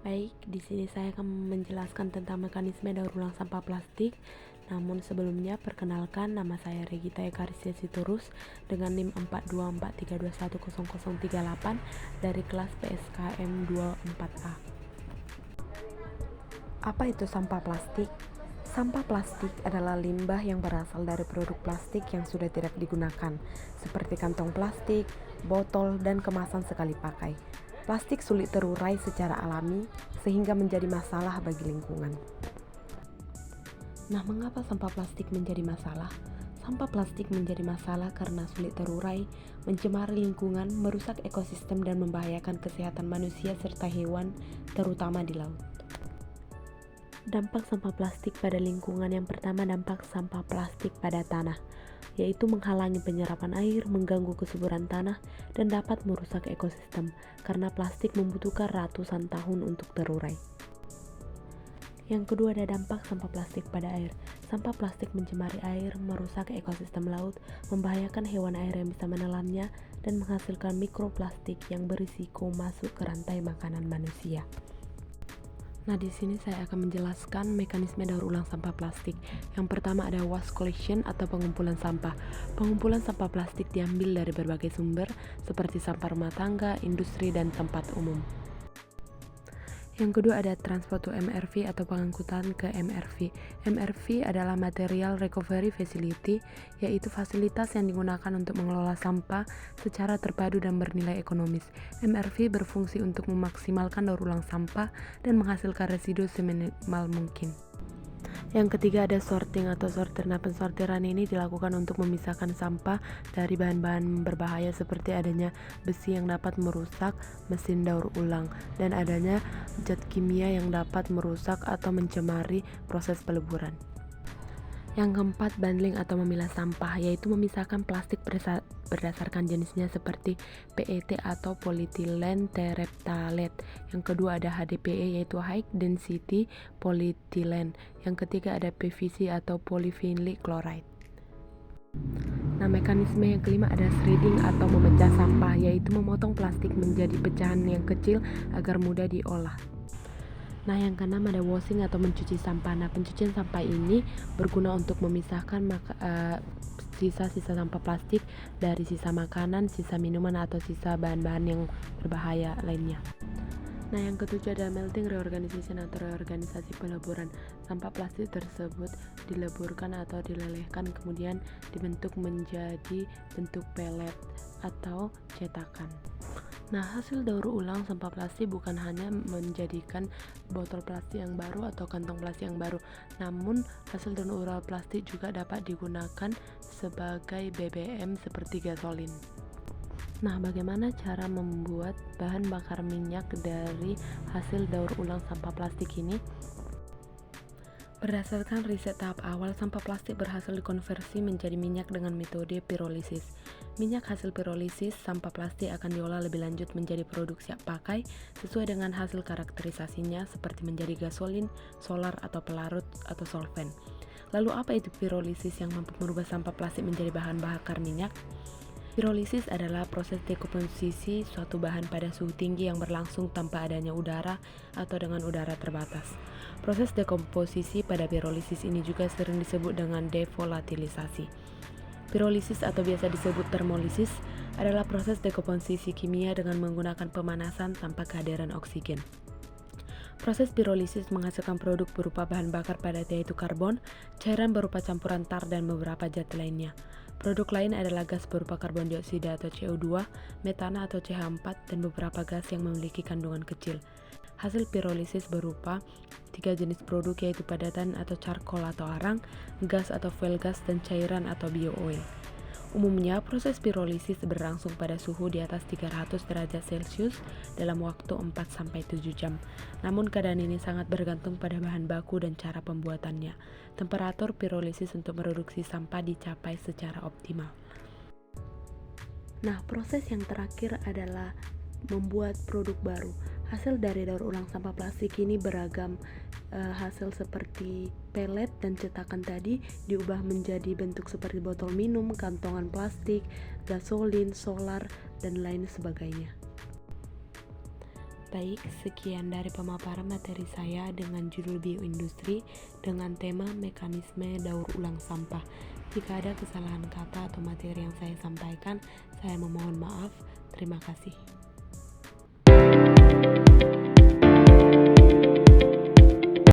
Baik, di sini saya akan menjelaskan tentang mekanisme daur ulang sampah plastik. Namun sebelumnya, perkenalkan, nama saya Regita Ekarisya Sitorus dengan NIM 42432100038 dari kelas PSKM 24A. Apa itu sampah plastik? Sampah plastik adalah limbah yang berasal dari produk plastik yang sudah tidak digunakan, seperti kantong plastik, botol, dan kemasan sekali pakai. Plastik sulit terurai secara alami, sehingga menjadi masalah bagi lingkungan. Nah, mengapa sampah plastik menjadi masalah? Sampah plastik menjadi masalah karena sulit terurai, mencemari lingkungan, merusak ekosistem, dan membahayakan kesehatan manusia serta hewan, terutama di laut. Dampak sampah plastik pada lingkungan. Yang pertama, dampak sampah plastik pada tanah, yaitu menghalangi penyerapan air, mengganggu kesuburan tanah, dan dapat merusak ekosistem karena plastik membutuhkan ratusan tahun untuk terurai. Yang kedua, ada dampak sampah plastik pada air. Sampah plastik mencemari air, merusak ekosistem laut, membahayakan hewan air yang bisa menelannya, dan menghasilkan mikroplastik yang berisiko masuk ke rantai makanan manusia. Nah, di sini saya akan menjelaskan mekanisme daur ulang sampah plastik. Yang pertama ada waste collection atau pengumpulan sampah. Pengumpulan sampah plastik diambil dari berbagai sumber seperti sampah rumah tangga, industri, dan tempat umum. Yang kedua ada transport to MRV atau pengangkutan ke MRV. MRV adalah Material Recovery Facility, yaitu fasilitas yang digunakan untuk mengelola sampah secara terpadu dan bernilai ekonomis. MRV berfungsi untuk memaksimalkan daur ulang sampah dan menghasilkan residu seminimal mungkin. Yang ketiga ada sorting atau sortir. Nah, pensortiran ini dilakukan untuk memisahkan sampah dari bahan-bahan berbahaya seperti adanya besi yang dapat merusak mesin daur ulang dan adanya zat kimia yang dapat merusak atau mencemari proses peleburan. Yang keempat, bundling atau memilah sampah, yaitu memisahkan plastik berdasarkan jenisnya seperti PET atau polyethylene terephthalate. Yang kedua ada HDPE, yaitu High Density Polyethylene. Yang ketiga ada PVC atau polyvinyl chloride. Nah, mekanisme yang kelima ada shredding atau memecah sampah, yaitu memotong plastik menjadi pecahan yang kecil agar mudah diolah. Nah, yang keenam ada washing atau mencuci sampah. Nah, pencucian sampah ini berguna untuk memisahkan sisa-sisa sampah plastik dari sisa makanan, sisa minuman, atau sisa bahan-bahan yang berbahaya lainnya. Nah, yang ketujuh ada melting reorganization atau reorganisasi peleburan. Sampah plastik tersebut dileburkan atau dilelehkan kemudian dibentuk menjadi bentuk pelet atau cetakan. Nah, hasil daur ulang sampah plastik bukan hanya menjadikan botol plastik yang baru atau kantong plastik yang baru, namun hasil daur ulang plastik juga dapat digunakan sebagai BBM seperti gasolin. Nah, bagaimana cara membuat bahan bakar minyak dari hasil daur ulang sampah plastik ini? Berdasarkan riset tahap awal, sampah plastik berhasil dikonversi menjadi minyak dengan metode pirolisis. Minyak hasil pirolisis sampah plastik akan diolah lebih lanjut menjadi produk siap pakai sesuai dengan hasil karakterisasinya seperti menjadi gasolin, solar, atau pelarut atau solvent. Lalu apa itu pirolisis yang mampu merubah sampah plastik menjadi bahan bakar minyak? Pirolisis adalah proses dekomposisi suatu bahan pada suhu tinggi yang berlangsung tanpa adanya udara atau dengan udara terbatas. Proses dekomposisi pada pirolisis ini juga sering disebut dengan devolatilisasi. Pirolisis atau biasa disebut termolisis adalah proses dekomposisi kimia dengan menggunakan pemanasan tanpa kehadiran oksigen. Proses pirolisis menghasilkan produk berupa bahan bakar padat yaitu karbon, cairan berupa campuran tar, dan beberapa zat lainnya. Produk lain adalah gas berupa karbon dioksida atau CO2, metana atau CH4, dan beberapa gas yang memiliki kandungan kecil. Hasil pirolisis berupa 3 jenis produk yaitu padatan atau charcoal atau arang, gas atau fuel gas, dan cairan atau bio-oil. Umumnya, proses pirolisis berlangsung pada suhu di atas 300 derajat Celcius dalam waktu 4-7 jam. Namun, keadaan ini sangat bergantung pada bahan baku dan cara pembuatannya. Temperatur pirolisis untuk mereduksi sampah dicapai secara optimal. Nah, proses yang terakhir adalah membuat produk baru. Hasil dari daur ulang sampah plastik ini beragam. Hasil seperti pelet dan cetakan tadi diubah menjadi bentuk seperti botol minum, kantongan plastik, gasolin, solar, dan lain sebagainya. Baik, sekian dari pemaparan materi saya dengan judul bioindustri dengan tema mekanisme daur ulang sampah. Jika ada kesalahan kata atau materi yang saya sampaikan, saya memohon maaf. Terima kasih.